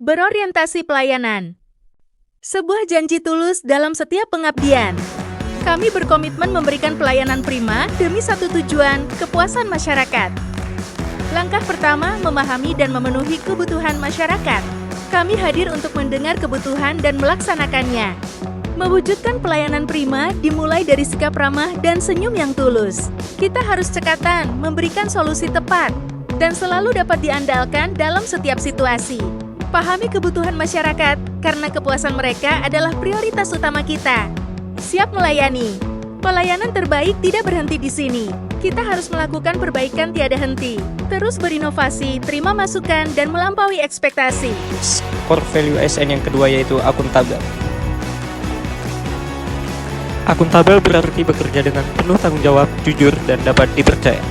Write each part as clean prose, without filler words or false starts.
Berorientasi pelayanan. Sebuah janji tulus dalam setiap pengabdian. Kami berkomitmen memberikan pelayanan prima demi satu tujuan, kepuasan masyarakat. Langkah pertama, memahami dan memenuhi kebutuhan masyarakat. Kami hadir untuk mendengar kebutuhan dan melaksanakannya. Mewujudkan pelayanan prima dimulai dari sikap ramah dan senyum yang tulus. Kita harus cekatan, memberikan solusi tepat, dan selalu dapat diandalkan dalam setiap situasi. Pahami kebutuhan masyarakat, karena kepuasan mereka adalah prioritas utama kita. Siap melayani. Pelayanan terbaik tidak berhenti di sini. Kita harus melakukan perbaikan tiada henti. Terus berinovasi, terima masukan, dan melampaui ekspektasi. Core value ASN yang kedua yaitu akuntabel. Akuntabel berarti bekerja dengan penuh tanggung jawab, jujur, dan dapat dipercaya.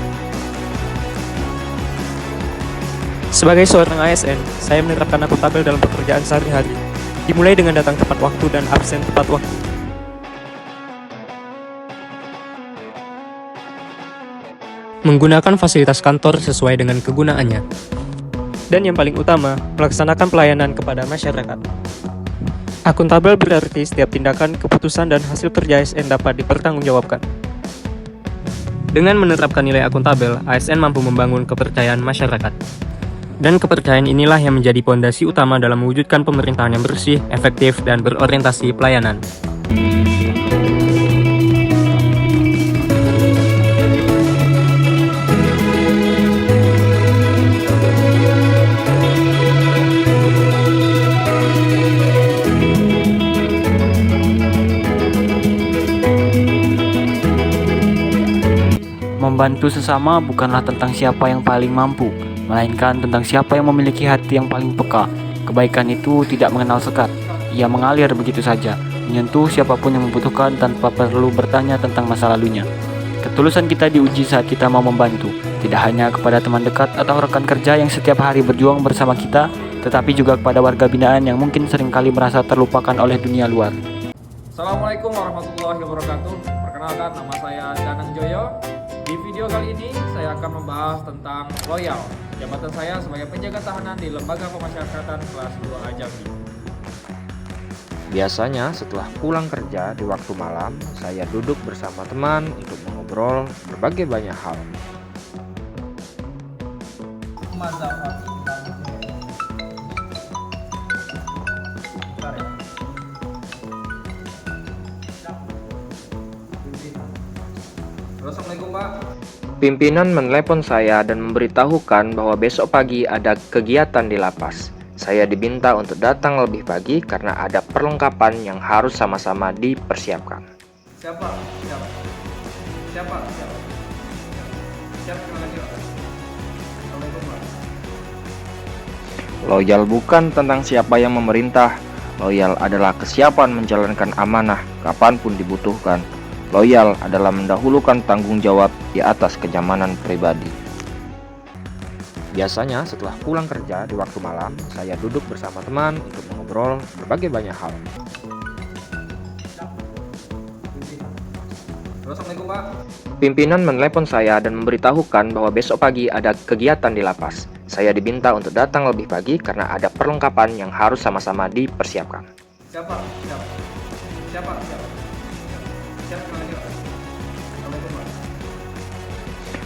Sebagai seorang ASN, saya menerapkan akuntabel dalam pekerjaan sehari-hari, dimulai dengan datang tepat waktu dan absen tepat waktu. Menggunakan fasilitas kantor sesuai dengan kegunaannya. Dan yang paling utama, melaksanakan pelayanan kepada masyarakat. Akuntabel berarti setiap tindakan, keputusan, dan hasil kerja ASN dapat dipertanggungjawabkan. Dengan menerapkan nilai akuntabel, ASN mampu membangun kepercayaan masyarakat. Dan kepercayaan inilah yang menjadi pondasi utama dalam mewujudkan pemerintahan yang bersih, efektif, dan berorientasi pelayanan. Membantu sesama bukanlah tentang siapa yang paling mampu, melainkan tentang siapa yang memiliki hati yang paling peka. Kebaikan itu tidak mengenal sekat, ia mengalir begitu saja, menyentuh siapapun yang membutuhkan tanpa perlu bertanya tentang masa lalunya. Ketulusan kita diuji saat kita mau membantu, tidak hanya kepada teman dekat atau rekan kerja yang setiap hari berjuang bersama kita, tetapi juga kepada warga binaan yang mungkin seringkali merasa terlupakan oleh dunia luar. Assalamualaikum warahmatullahi wabarakatuh. Perkenalkan, nama saya Danang Joyo. Di video kali ini saya akan membahas tentang loyal. Jabatan saya sebagai penjaga tahanan di Lembaga Pemasyarakatan kelas 2A Jambi. Biasanya setelah pulang kerja di waktu malam, saya duduk bersama teman untuk mengobrol berbagai banyak hal. Assalamualaikum Pak. Pimpinan menelepon saya dan memberitahukan bahwa besok pagi ada kegiatan di lapas. Saya diminta untuk datang lebih pagi karena ada perlengkapan yang harus sama-sama dipersiapkan. Siapa? Assalamualaikum Pak. Loyal bukan tentang siapa yang memerintah. Loyal adalah kesiapan menjalankan amanah kapanpun dibutuhkan. Loyal adalah mendahulukan tanggung jawab di atas kenyamanan pribadi. Biasanya setelah pulang kerja di waktu malam, saya duduk bersama teman untuk mengobrol berbagai banyak hal. Assalamualaikum Pak. Pimpinan menelepon saya dan memberitahukan bahwa besok pagi ada kegiatan di lapas. Saya diminta untuk datang lebih pagi karena ada perlengkapan yang harus sama-sama dipersiapkan. Siapa?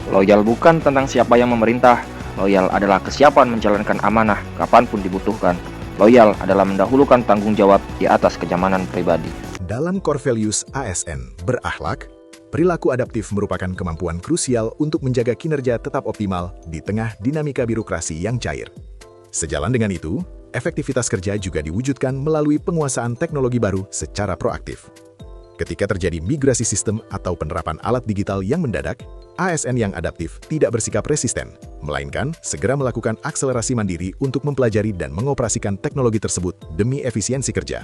Loyal bukan tentang siapa yang memerintah. Loyal adalah kesiapan menjalankan amanah kapanpun dibutuhkan. Loyal adalah mendahulukan tanggung jawab di atas kenyamanan pribadi. Dalam core values ASN, berakhlak, perilaku adaptif merupakan kemampuan krusial untuk menjaga kinerja tetap optimal di tengah dinamika birokrasi yang cair. Sejalan dengan itu, efektivitas kerja juga diwujudkan melalui penguasaan teknologi baru secara proaktif. Ketika terjadi migrasi sistem atau penerapan alat digital yang mendadak, ASN yang adaptif tidak bersikap resisten, melainkan segera melakukan akselerasi mandiri untuk mempelajari dan mengoperasikan teknologi tersebut demi efisiensi kerja.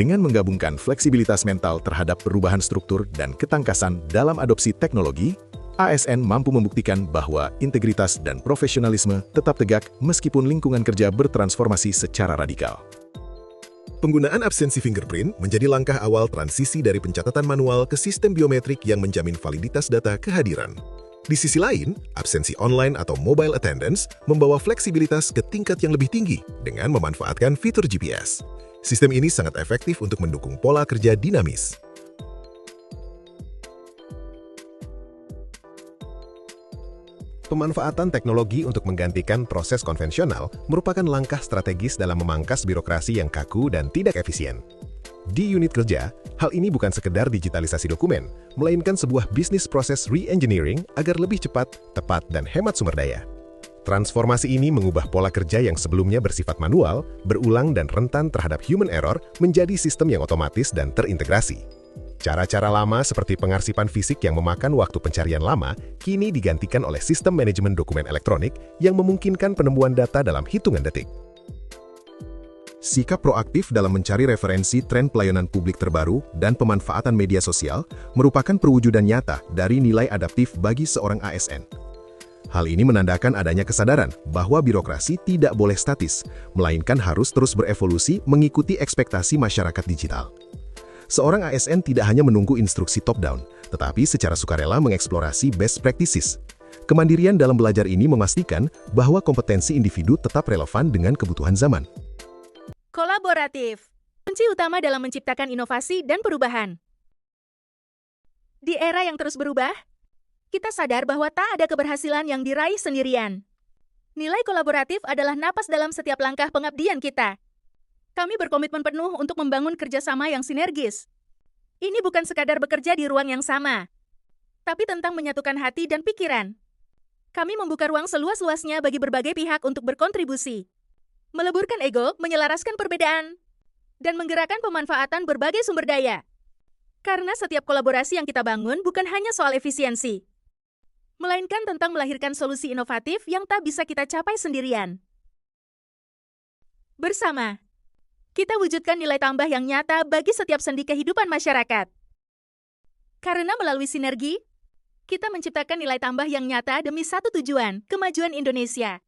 Dengan menggabungkan fleksibilitas mental terhadap perubahan struktur dan ketangkasan dalam adopsi teknologi, ASN mampu membuktikan bahwa integritas dan profesionalisme tetap tegak meskipun lingkungan kerja bertransformasi secara radikal. Penggunaan absensi fingerprint menjadi langkah awal transisi dari pencatatan manual ke sistem biometrik yang menjamin validitas data kehadiran. Di sisi lain, absensi online atau mobile attendance membawa fleksibilitas ke tingkat yang lebih tinggi dengan memanfaatkan fitur GPS. Sistem ini sangat efektif untuk mendukung pola kerja dinamis. Pemanfaatan teknologi untuk menggantikan proses konvensional merupakan langkah strategis dalam memangkas birokrasi yang kaku dan tidak efisien. Di unit kerja, hal ini bukan sekedar digitalisasi dokumen, melainkan sebuah bisnis proses re-engineering agar lebih cepat, tepat, dan hemat sumber daya. Transformasi ini mengubah pola kerja yang sebelumnya bersifat manual, berulang dan rentan terhadap human error menjadi sistem yang otomatis dan terintegrasi. Cara-cara lama seperti pengarsipan fisik yang memakan waktu pencarian lama kini digantikan oleh sistem manajemen dokumen elektronik yang memungkinkan penemuan data dalam hitungan detik. Sikap proaktif dalam mencari referensi tren pelayanan publik terbaru dan pemanfaatan media sosial merupakan perwujudan nyata dari nilai adaptif bagi seorang ASN. Hal ini menandakan adanya kesadaran bahwa birokrasi tidak boleh statis, melainkan harus terus berevolusi mengikuti ekspektasi masyarakat digital. Seorang ASN tidak hanya menunggu instruksi top-down, tetapi secara sukarela mengeksplorasi best practices. Kemandirian dalam belajar ini memastikan bahwa kompetensi individu tetap relevan dengan kebutuhan zaman. Kolaboratif, kunci utama dalam menciptakan inovasi dan perubahan. Di era yang terus berubah, kita sadar bahwa tak ada keberhasilan yang diraih sendirian. Nilai kolaboratif adalah napas dalam setiap langkah pengabdian kita. Kami berkomitmen penuh untuk membangun kerjasama yang sinergis. Ini bukan sekadar bekerja di ruang yang sama, tapi tentang menyatukan hati dan pikiran. Kami membuka ruang seluas-luasnya bagi berbagai pihak untuk berkontribusi. Meleburkan ego, menyelaraskan perbedaan, dan menggerakkan pemanfaatan berbagai sumber daya. Karena setiap kolaborasi yang kita bangun bukan hanya soal efisiensi, melainkan tentang melahirkan solusi inovatif yang tak bisa kita capai sendirian. Bersama, kita wujudkan nilai tambah yang nyata bagi setiap sendi kehidupan masyarakat. Karena melalui sinergi, kita menciptakan nilai tambah yang nyata demi satu tujuan, kemajuan Indonesia.